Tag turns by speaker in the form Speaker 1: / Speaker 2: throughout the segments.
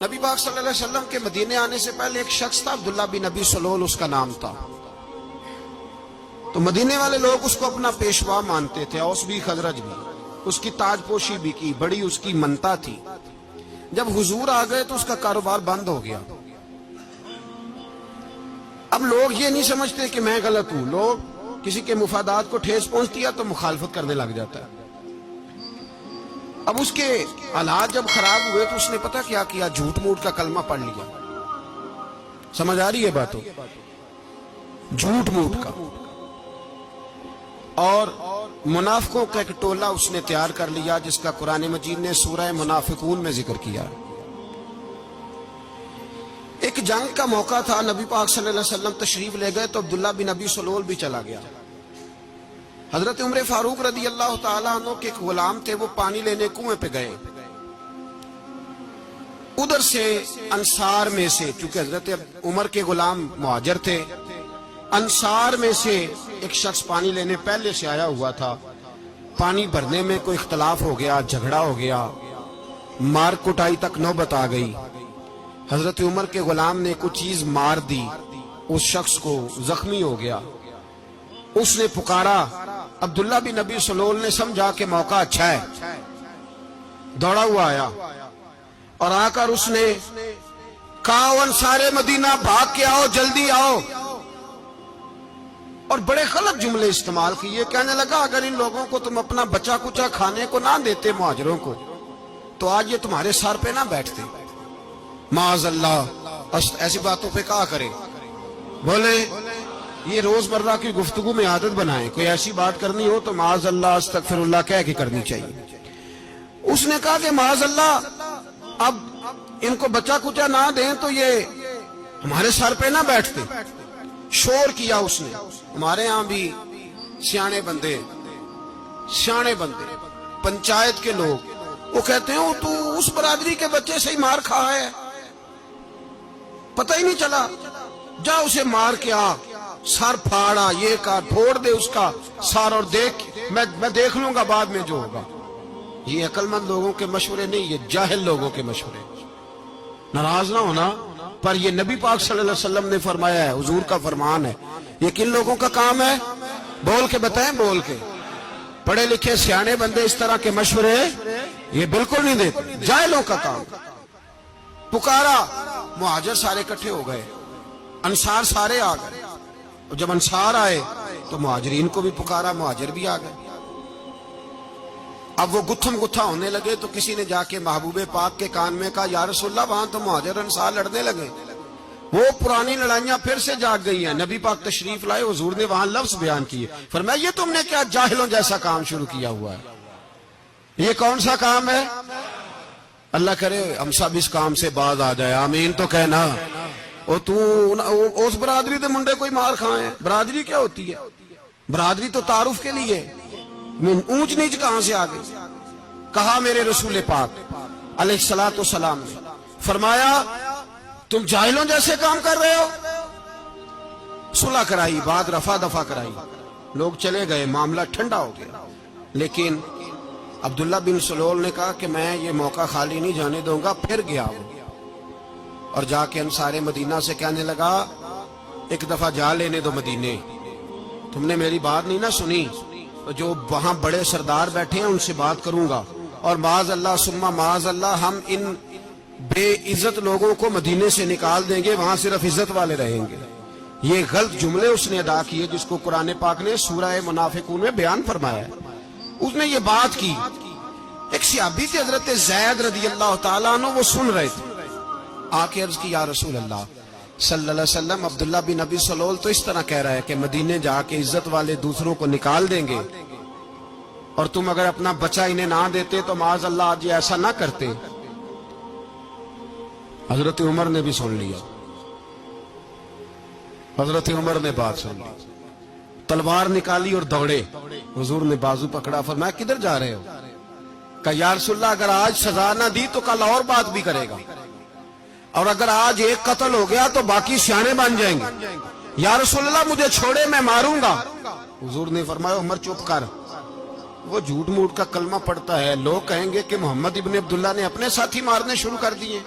Speaker 1: نبی پاک صلی اللہ علیہ وسلم کے مدینے آنے سے پہلے ایک شخص تھا، عبداللہ بن ابی سلول اس کا نام تھا۔ تو مدینے والے لوگ اس کو اپنا پیشوا مانتے تھے، اوس بھی خزرج بھی، اس کی تاج پوشی بھی کی، بڑی اس کی منتا تھی۔ جب حضور آ گئے تو اس کا کاروبار بند ہو گیا۔ اب لوگ یہ نہیں سمجھتے کہ میں غلط ہوں، لوگ کسی کے مفادات کو ٹھیس پہنچتی ہے تو مخالفت کرنے لگ جاتا ہے۔ اب اس کے حالات جب خراب ہوئے تو اس نے پتہ کیا کیا، جھوٹ موٹ کا کلمہ پڑھ لیا۔ سمجھ آ رہی ہے باتوں؟ جھوٹ موٹ کا، اور منافقوں کا ایک ٹولہ اس نے تیار کر لیا، جس کا قرآن مجید نے سورہ منافقون میں ذکر کیا۔ ایک جنگ کا موقع تھا، نبی پاک صلی اللہ علیہ وسلم تشریف لے گئے تو عبداللہ بن ابی سلول بھی چلا گیا۔ حضرت عمر فاروق رضی اللہ تعالیٰ عنہ کے ایک غلام تھے، وہ پانی لینے کنویں پہ گئے۔ ادھر سے انصار میں سے، چونکہ حضرت عمر کے غلام مہاجر تھے، انصار میں سے ایک شخص پانی لینے پہلے سے آیا ہوا تھا۔ پانی بھرنے میں کوئی اختلاف ہو گیا، جھگڑا ہو گیا، مار کٹائی تک نوبت آ گئی۔ حضرت عمر کے غلام نے کچھ چیز مار دی، اس شخص کو زخمی ہو گیا۔ اس نے پکارا، عبداللہ بن ابی سلول نے سمجھا کہ موقع اچھا ہے، دوڑا ہوا آیا اور آ کر اس نے کہا، انصار مدینہ بھاگ کے آؤ، جلدی آؤ، اور بڑے غلط جملے استعمال کیے۔ کہنے لگا، اگر ان لوگوں کو تم اپنا بچا کچا کھانے کو نہ دیتے مہاجروں کو، تو آج یہ تمہارے سر پہ نہ بیٹھتے۔ معاذ اللہ، ایسی باتوں پہ کہا کرے، بولے یہ روزمرہ کی گفتگو میں عادت بنائیں، کوئی ایسی بات کرنی ہو تو معاذ اللہ استغفر اللہ کہہ کے کرنی چاہیے۔ اس نے کہا کہ معاذ اللہ، اب ان کو بچا کچا نہ دیں تو یہ ہمارے سر پہ نہ بیٹھتے۔ شور کیا اس نے۔ ہمارے ہاں بھی سیانے بندے پنچایت کے لوگ، وہ کہتے ہیں تو اس برادری کے بچے سے ہی مار کھا ہے، پتہ ہی نہیں چلا، جا اسے مار کے آ، سر پھاڑا، یہ کہا پھوڑ دے اس کا سر، اور دیکھ میں دیکھ لوں گا بعد میں جو ہوگا۔ یہ عقل مند لوگوں کے مشورے نہیں، یہ جاہل لوگوں کے مشورے۔ ناراض نہ ہونا، پر یہ نبی پاک صلی اللہ علیہ وسلم نے فرمایا ہے، حضور کا فرمان ہے۔ یہ کن لوگوں کا کام ہے؟ بول کے بتائیں، بول کے۔ پڑھے لکھے سیانے بندے اس طرح کے مشورے یہ بالکل نہیں دیتے، جاہلوں کا کام۔ پکارا، مہاجر سارے اکٹھے ہو گئے، انصار سارے آ گئے، اور جب انصار آئے تو مہاجرین کو بھی پکارا، مہاجر بھی آ گئے۔ اب وہ گتھم گتھا ہونے لگے تو کسی نے جا کے محبوب پاک کے کان میں کہا، یا رسول اللہ، وہاں تو مہاجر انصار لڑنے لگے۔ وہ پرانی لڑائیاں پھر سے جاگ گئی ہیں۔ نبی پاک تشریف لائے، حضور نے وہاں لفظ بیان کیے، فرمایا یہ تم نے کیا جاہلوں جیسا کام شروع کیا ہوا ہے؟ یہ کون سا کام ہے؟ اللہ کرے ہم سب اس کام سے باز آ جائے، آمین تو کہنا۔ اور تو اس برادری دے منڈے کوئی مار کھائے؟ برادری کیا ہوتی ہے؟ برادری تو تعارف کے لیے، اونچ نیچ کہاں سے آ گئی؟ کہا میرے رسول پاک علیہ الصلوۃ والسلام نے، فرمایا تم جاہلوں جیسے کام کر رہے ہو۔ صلح کرائی، بات رفع دفع کرائی، لوگ چلے گئے، معاملہ ٹھنڈا ہو گیا۔ لیکن عبداللہ بن سلول نے کہا کہ میں یہ موقع خالی نہیں جانے دوں گا۔ پھر گیا وہ، اور جا کے انصار مدینہ سے کہنے لگا، ایک دفعہ جا لینے دو مدینے، تم نے میری بات نہیں نہ سنی تو جو وہاں بڑے سردار بیٹھے ہیں ان سے بات کروں گا، اور معاذ اللہ ثم معاذ اللہ ہم ان بے عزت لوگوں کو مدینے سے نکال دیں گے، وہاں صرف عزت والے رہیں گے۔ یہ غلط جملے اس نے ادا کیے جس کو قرآن پاک نے سورہ منافقون میں بیان فرمایا ہے۔ اس نے یہ بات کی۔ ایک صحابی تھے حضرت زید رضی اللہ تعالیٰ عنہ، وہ سن رہے تھے، آ کے عرض کی، یا رسول اللہ صلی اللہ علیہ وسلم، عبداللہ بن ابی سلول تو اس طرح کہہ رہا ہے کہ مدینے جا کے عزت والے دوسروں کو نکال دیں گے، اور تم اگر اپنا بچہ انہیں نہ دیتے تو معاذ اللہ آج یہ ایسا نہ کرتے۔ حضرت عمر نے بھی سن لیا، حضرت عمر نے بات سن لی، تلوار نکالی اور دوڑے۔ حضور نے بازو پکڑا، فرمایا کدھر جا رہے ہو؟ کہا یا رسول اللہ، اگر آج سزا نہ دی تو کل اور بات بھی کرے گا، اور اگر آج ایک قتل ہو گیا تو باقی سیانے بن جائیں گے۔ یا رسول اللہ مجھے چھوڑے، میں ماروں گا۔ حضور نے فرمایا عمر چپ کر، وہ جھوٹ موٹ کا کلمہ پڑھتا ہے، لوگ کہیں گے کہ محمد ابن عبداللہ نے اپنے ساتھی مارنے شروع کر دیے۔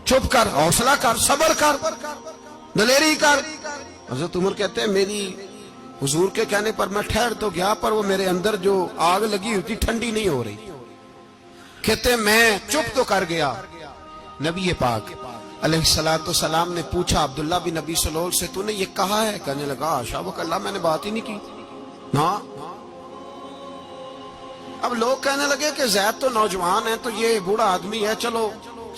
Speaker 1: چپ کر، حوصلہ کر، صبر کر، دلیری کر۔ حضرت عمر کہتے ہیں میری حضور کے کہنے پر میں ٹھہر تو گیا، پر وہ میرے اندر جو آگ لگی ہوئی تھی ٹھنڈی نہیں ہو رہی۔ کہتے ہیں میں چپ تو کر گیا۔ نبی پاک علیہ السلام نے پوچھا عبداللہ بن نبی سلول سے، تو نے یہ کہا ہے؟ کہنے لگا حاشا وکلا، میں نے بات ہی نہیں کی نا۔ اب لوگ کہنے لگے کہ زید تو نوجوان ہے، تو یہ بوڑھا آدمی ہے، چلو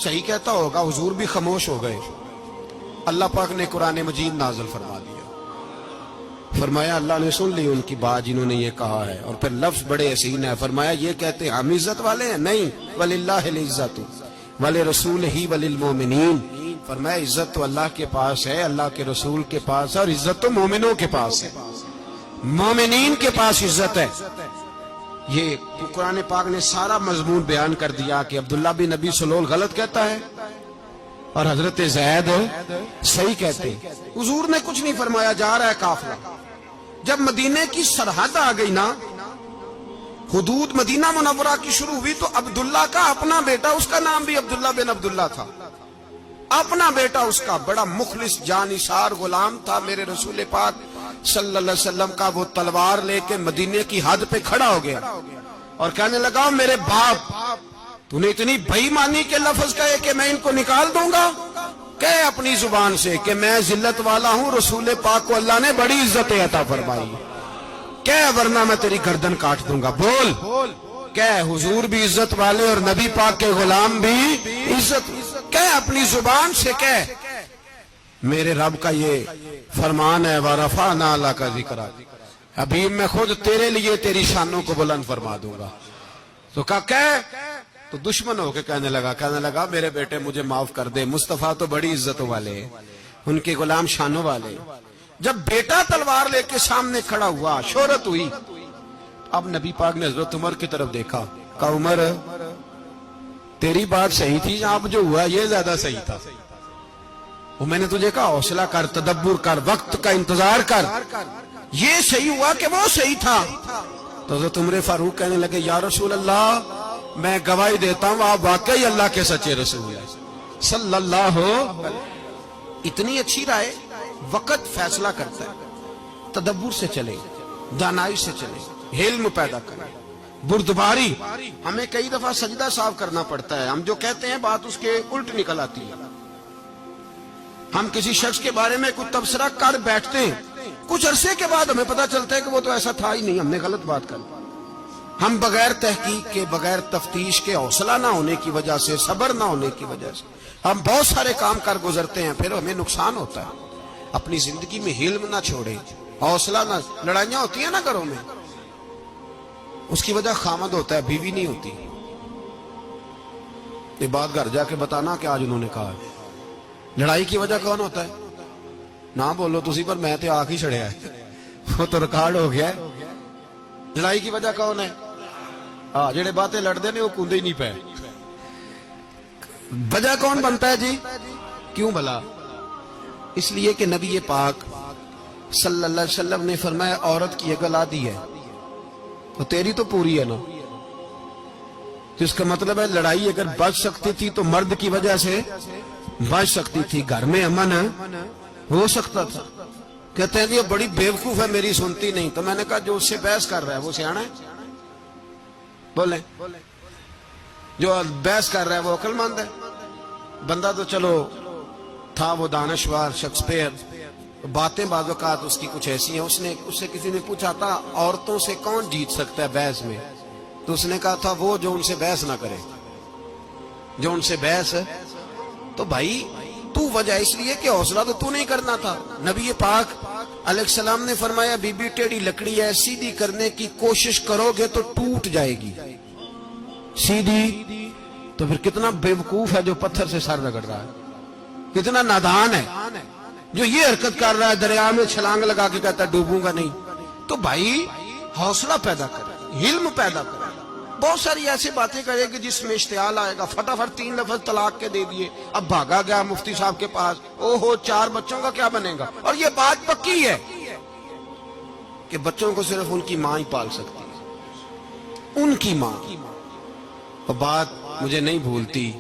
Speaker 1: صحیح کہتا ہوگا۔ حضور بھی خاموش ہو گئے۔ اللہ پاک نے قرآن مجید نازل فرما دیا، فرمایا اللہ نے سن لی ان کی بات جنہوں نے یہ کہا ہے، اور پھر لفظ بڑے حسین ہے، فرمایا یہ کہتے ہم عزت والے ہیں؟ نہیں، وللہ العزت ولرسولہ وللمؤمنین، فرمایا عزت تو اللہ کے پاس ہے، اللہ کے رسول کے پاس ہے، اور عزت تو مومنوں کے پاس ہے، مومنین کے پاس عزت ہے۔ یہ قرآن پاک نے سارا مضمون بیان کر دیا کہ عبداللہ بن نبی سلول غلط کہتا ہے اور حضرت زید صحیح کہتے ہیں۔ حضور نے کچھ نہیں فرمایا، جا رہا ہے قافلہ۔ جب مدینے کی سرحد آ گئی نا، حدود مدینہ منورہ کی شروع ہوئی، تو عبداللہ کا اپنا بیٹا، اس کا نام بھی عبداللہ بن عبداللہ تھا، اپنا بیٹا اس کا بڑا مخلص جانثار غلام تھا میرے رسول پاک صلی اللہ علیہ وسلم کا، وہ تلوار لے کے مدینے کی حد پہ کھڑا ہو گیا اور کہنے لگا میرے باپ، تو نے اتنی بے ایمانی کے لفظ کہے کہ میں ان کو نکال دوں گا؟ کہے اپنی زبان سے کہ میں ذلت والا ہوں، رسول پاک کو اللہ نے بڑی عزت عطا فرمائی، کہے ورنہ میں تیری گردن کاٹ دوں گا۔ بول، کہے حضور بھی عزت والے اور نبی پاک کے غلام بھی عزت، کہے اپنی زبان سے، کہے میرے رب کا یہ فرمان ہے وَرَفَعْنَا لَكَ ذِكْرَكَ، حبیب میں خود تیرے لیے تیری شانوں کو بلند فرما دوں گا۔ تو کہا کہے، تو دشمن ہو کے کہنے لگا میرے بیٹے مجھے معاف کر دے، مصطفیٰ تو بڑی عزتوں والے، ان کے غلام شانوں والے۔ جب بیٹا تلوار لے کے سامنے کھڑا ہوا، شہرت ہوئی، اب نبی پاک نے حضرت عمر کی طرف دیکھا، کہا عمر تیری بات صحیح تھی، اب جو ہوا یہ زیادہ صحیح تھا، وہ میں نے تجھے کہا حوصلہ کر، تدبر کر، وقت کا انتظار کر، یہ صحیح ہوا کہ وہ صحیح تھا۔ تو حضرت عمر فاروق کہنے لگے یا رسول اللہ، میں گواہی دیتا ہوں آپ واقعی اللہ کے سچے رسول ہیں صلی اللہ علیہ۔ اتنی اچھی رائے، وقت فیصلہ کرتا ہے، تدبر سے چلے، دانائی سے چلے، علم پیدا کرے، بردباری۔ ہمیں کئی دفعہ سجدہ صاف کرنا پڑتا ہے، ہم جو کہتے ہیں بات اس کے الٹ نکل آتی ہے۔ ہم کسی شخص کے بارے میں کوئی تبصرہ کر بیٹھتے ہیں، کچھ عرصے کے بعد ہمیں پتا چلتا ہے کہ وہ تو ایسا تھا ہی نہیں، ہم نے غلط بات کر۔ ہم بغیر تحقیق کے، بغیر تفتیش کے، حوصلہ نہ ہونے کی وجہ سے، صبر نہ ہونے کی وجہ سے ہم بہت سارے کام کر گزرتے ہیں، پھر ہمیں نقصان ہوتا ہے۔ اپنی زندگی میں حلم نہ چھوڑے، حوصلہ نہ، لڑائیاں ہوتی ہیں نا گھروں میں، اس کی وجہ خامد ہوتا ہے، بیوی نہیں ہوتی۔ یہ بات گھر جا کے بتانا کہ آج انہوں نے کہا ہے۔ لڑائی کی وجہ کون ہوتا ہے؟ نہ بولو تسی، پر میں تے آ ہی چھڑیا ہے، وہ تو ریکارڈ ہو گیا ہے۔ لڑائی کی وجہ کون ہے؟ جڑے باتیں لڑتے ہیں وہ کندے ہی نہیں پے۔ وجہ کون بنتا ہے جی؟ کیوں بھلا؟ اس لیے کہ نبی پاک صلی اللہ علیہ وسلم نے فرمایا عورت کی عقل آدھی ہے، تو تیری تو پوری ہے نا۔ تو اس کا مطلب ہے لڑائی اگر بچ سکتی تھی تو مرد کی وجہ سے بچ سکتی تھی، گھر میں امن ہو سکتا تھا۔ کہتے ہیں یہ بڑی بیوقوف ہے، میری سنتی نہیں۔ تو میں نے کہا جو اس سے بحث کر رہا ہے وہ سیانا ہے؟ بولیں، جو بحث کر رہا ہے وہ عقل مند ہے؟ بندہ تو چلو تھا وہ دانشور، شیکسپیئر، باتیں بعض اوقات اس کی کچھ ایسی ہیں۔ اس سے کسی نے پوچھا تھا عورتوں سے کون جیت سکتا ہے بحث میں، تو اس نے کہا تھا وہ جو ان سے بحث نہ کرے، جو ان سے بحث۔ تو بھائی تو وجہ اس لیے کہ حوصلہ تو نہیں کرنا تھا۔ نبی پاک علیہ السلام نے فرمایا بی بی ٹیڑھی لکڑی ہے، سیدھی کرنے کی کوشش کرو گے تو ٹوٹ جائے گی سیدھی۔ تو پھر کتنا بیوقوف ہے جو پتھر سے سر رگڑ رہا ہے، کتنا نادان ہے جو یہ حرکت کر رہا ہے، دریا میں چھلانگ لگا کے کہتا ہے ڈوبوں گا نہیں۔ تو بھائی حوصلہ پیدا کرے، علم پیدا کرے۔ بہت ساری ایسی باتیں کرے کہ جس میں اشتعال آئے گا، فٹافٹ 3 لفظ طلاق کے دے دیے، اب بھاگا گیا مفتی صاحب کے پاس، او ہو 4 بچوں کا کیا بنے گا؟ اور یہ بات پکی ہے کہ بچوں کو صرف ان کی ماں ہی پال سکتی ہے، ان کی ماں۔ اور بات مجھے نہیں بھولتی